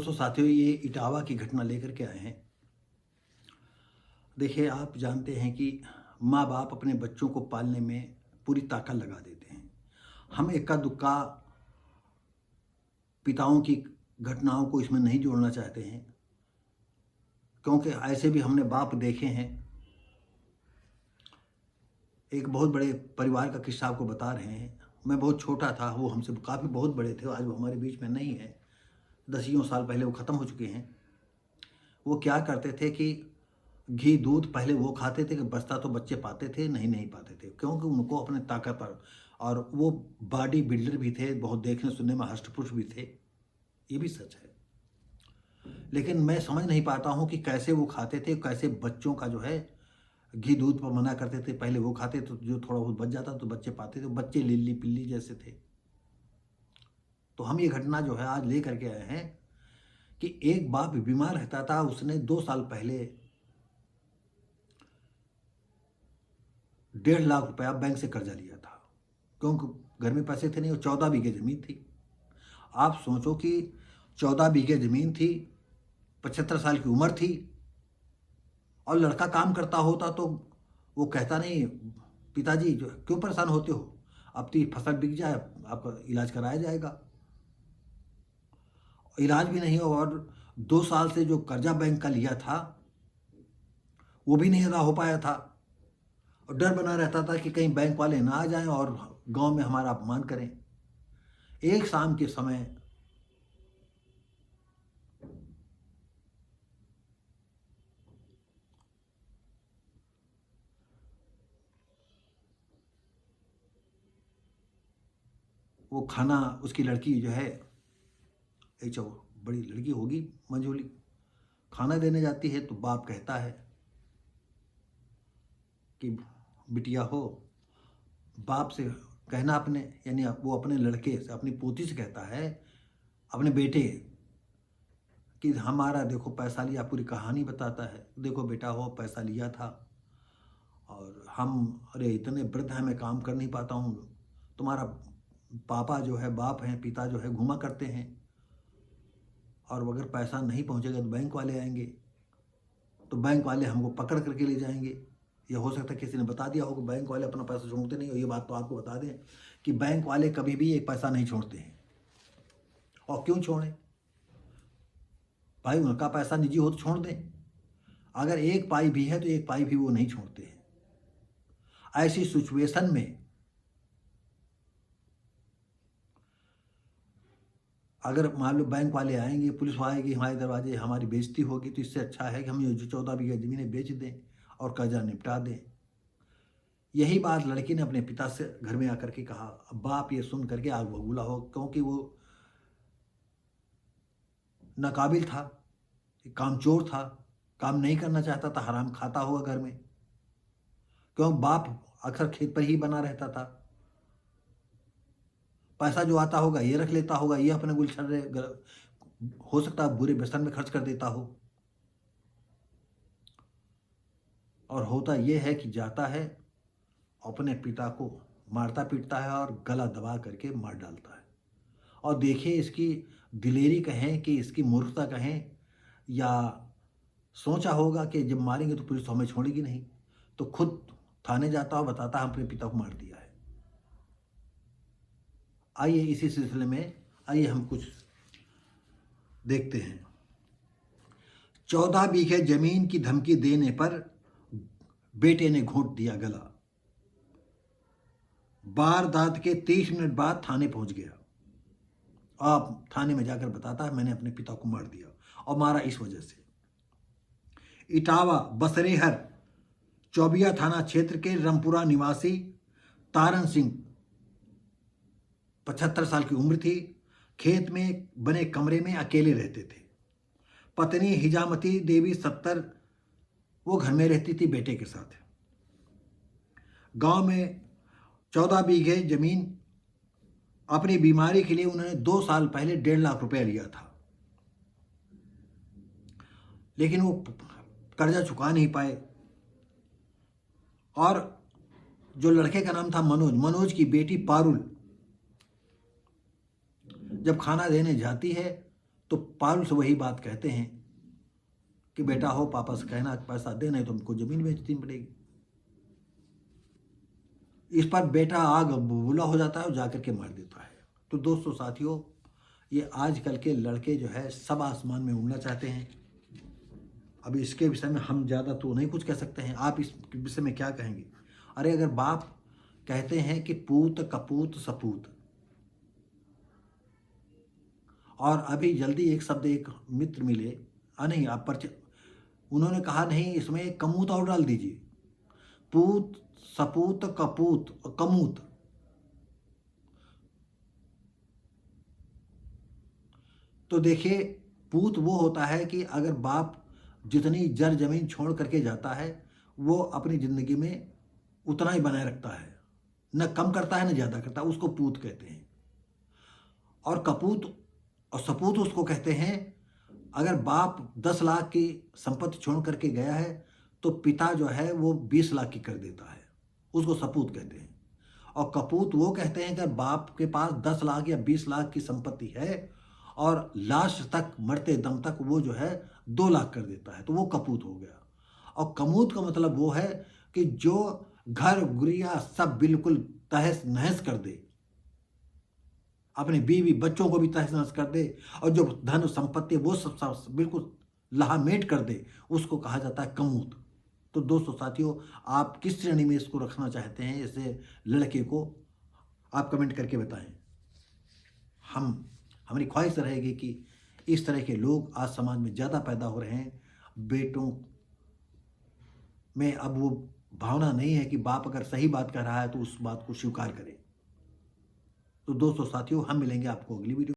दोस्तों साथियों, ये इटावा की घटना लेकर के आए हैं। देखिए, आप जानते हैं कि माँ बाप अपने बच्चों को पालने में पूरी ताकत लगा देते हैं। हम इक्का दुक्का पिताओं की घटनाओं को इसमें नहीं जोड़ना चाहते हैं, क्योंकि ऐसे भी हमने बाप देखे हैं। एक बहुत बड़े परिवार का किस्सा आपको बता रहे हैं। मैं बहुत छोटा था, वो हमसे काफ़ी बहुत बड़े थे, आज वो हमारे बीच में नहीं है। दसियों साल पहले वो ख़त्म हो चुके हैं। वो क्या करते थे कि घी दूध पहले वो खाते थे कि बचता तो बच्चे पाते थे, नहीं पाते थे, क्योंकि उनको अपने ताकत पर, और वो बॉडी बिल्डर भी थे, बहुत देखने सुनने में हष्ट-पुष्ट भी थे। ये भी सच है। लेकिन मैं समझ नहीं पाता हूँ कि कैसे वो खाते थे, कैसे बच्चों का जो है घी दूध पर मना करते थे। पहले वो खाते तो जो थोड़ा बहुत बच जाता तो बच्चे पाते थे, बच्चे लिल्ली पिल्ली जैसे थे। तो हम ये घटना जो है आज ले करके आए हैं कि एक बाप बीमार रहता था। उसने 2 साल पहले 1.5 लाख रुपया बैंक से कर्जा लिया था, क्योंकि घर में पैसे थे नहीं और 14 बीघे ज़मीन थी। आप सोचो कि 14 बीघे ज़मीन थी, 75 साल की उम्र थी, और लड़का काम करता होता तो वो कहता नहीं, पिताजी जो क्यों परेशान होते हो, अपनी फसल बिक जाए, आपका इलाज कराया जाएगा। इलाज भी नहीं हो, और 2 साल से जो कर्जा बैंक का लिया था वो भी नहीं अदा हो पाया था, और डर बना रहता था कि कहीं बैंक वाले ना आ जाएं और गांव में हमारा अपमान करें। एक शाम के समय वो खाना, उसकी लड़की जो है, एक बड़ी लड़की होगी मंजूली, खाना देने जाती है तो बाप कहता है कि बिटिया हो, बाप से कहना अपने, यानी वो अपने लड़के से, अपनी पोती से कहता है, अपने बेटे, कि हमारा देखो पैसा लिया, पूरी कहानी बताता है। देखो बेटा हो, पैसा लिया था और अरे इतने वृद्ध हैं, मैं काम कर नहीं पाता हूँ। तुम्हारा पापा जो है, बाप हैं, पिता जो है, घूमा करते हैं, और अगर पैसा नहीं पहुँचेगा तो बैंक वाले आएंगे, तो बैंक वाले हमको पकड़ करके ले जाएंगे। ये हो सकता है किसी ने बता दिया हो कि बैंक वाले अपना पैसा छोड़ते नहीं हो। ये बात तो आपको बता दें कि बैंक वाले कभी भी एक पैसा नहीं छोड़ते हैं। और क्यों छोड़ें भाई, उनका पैसा निजी हो तो छोड़ दें। अगर एक पाई भी है तो एक पाई भी वो नहीं छोड़ते हैं। ऐसी सिचुएशन में अगर मान लो बैंक वाले आएंगे, पुलिस आएगी हमारे दरवाजे, हमारी बेइज्जती होगी, तो इससे अच्छा है कि हम ये जो 14 बीघा ज़मीनें बेच दें और कर्जा निपटा दें। यही बात लड़की ने अपने पिता से घर में आकर के कहा। अब बाप ये सुन करके आग बबूला हो, क्योंकि वो नाकाबिल था, कामचोर था, काम नहीं करना चाहता था, हराम खाता होगा घर में, क्यों बाप अक्सर खेत पर ही बना रहता था। पैसा जो आता होगा ये रख लेता होगा, ये अपने गुलछर्रे, हो सकता है बुरे व्यसन में खर्च कर देता हो। और होता ये है कि जाता है, अपने पिता को मारता पीटता है और गला दबा करके मार डालता है। और देखिए, इसकी दिलेरी कहें कि इसकी मूर्खता कहें, या सोचा होगा कि जब मारेंगे तो पुलिस तो हमें छोड़ेगी नहीं, तो खुद थाने जाता और बताता है अपने पिता को मार दिया है। आइए इसी सिलसिले में आइए हम कुछ देखते हैं। 14 बीघे जमीन की धमकी देने पर बेटे ने घोंट दिया गला। वारदात के 30 मिनट बाद थाने पहुंच गया। आप थाने में जाकर बताता है मैंने अपने पिता को मार दिया, और मारा इस वजह से। इटावा बसरेहर चौबिया थाना क्षेत्र के रमपुरा निवासी तारन सिंह 75 साल की उम्र थी, खेत में बने कमरे में अकेले रहते थे। पत्नी हिजामती देवी 70 वो घर में रहती थी बेटे के साथ। गांव में 14 बीघे जमीन अपनी बीमारी के लिए उन्होंने 2 साल पहले 1.5 लाख रुपया लिया था, लेकिन वो कर्जा चुका नहीं पाए। और जो लड़के का नाम था मनोज की बेटी पारुल जब खाना देने जाती है तो पारुल से वही बात कहते हैं कि बेटा हो, पापा से कहना पैसा दे, नहीं तो हमको ज़मीन बेचनी पड़ेगी। इस पर बेटा आग बबूला हो जाता है और जाकर के मार देता है। तो दोस्तों साथियों, ये आजकल के लड़के जो है सब आसमान में उड़ना चाहते हैं। अब इसके विषय में हम ज़्यादा तो नहीं कुछ कह सकते हैं, आप इस विषय में क्या कहेंगे? अरे अगर बाप कहते हैं कि पूत कपूत सपूत, और अभी जल्दी एक शब्द एक मित्र मिले, नहीं आप परिचय, उन्होंने कहा नहीं इसमें एक कमूत और डाल दीजिए, पूत सपूत कपूत और कमूत। तो देखिए, पूत वो होता है कि अगर बाप जितनी जर जमीन छोड़ करके जाता है वो अपनी ज़िंदगी में उतना ही बनाए रखता है, न कम करता है न ज़्यादा करता है, उसको पूत कहते हैं। और कपूत और सपूत उसको कहते हैं अगर बाप 10 लाख की संपत्ति छोड़ करके गया है तो पिता जो है वो 20 लाख की कर देता है, उसको सपूत कहते हैं। और कपूत वो कहते हैं कि बाप के पास 10 लाख या 20 लाख की संपत्ति है और लास्ट तक मरते दम तक वो जो है 2 लाख कर देता है, तो वो कपूत हो गया। और कमूत का मतलब वो है कि जो घर गुड़िया सब बिल्कुल तहस नहस कर दे, अपनी बीवी बच्चों को भी तहस नहस कर दे, और जो धन संपत्ति वो सब बिल्कुल लहामेट कर दे, उसको कहा जाता है कमूत। तो दोस्तों साथियों, आप किस श्रेणी में इसको रखना चाहते हैं, ऐसे लड़के को आप कमेंट करके बताएं। हमारी ख्वाहिश रहेगी कि इस तरह के लोग आज समाज में ज़्यादा पैदा हो रहे हैं। बेटों में अब वो भावना नहीं है कि बाप अगर सही बात कह रहा है तो उस बात को स्वीकार करें। तो दोस्तों साथियों, हम मिलेंगे आपको अगली वीडियो।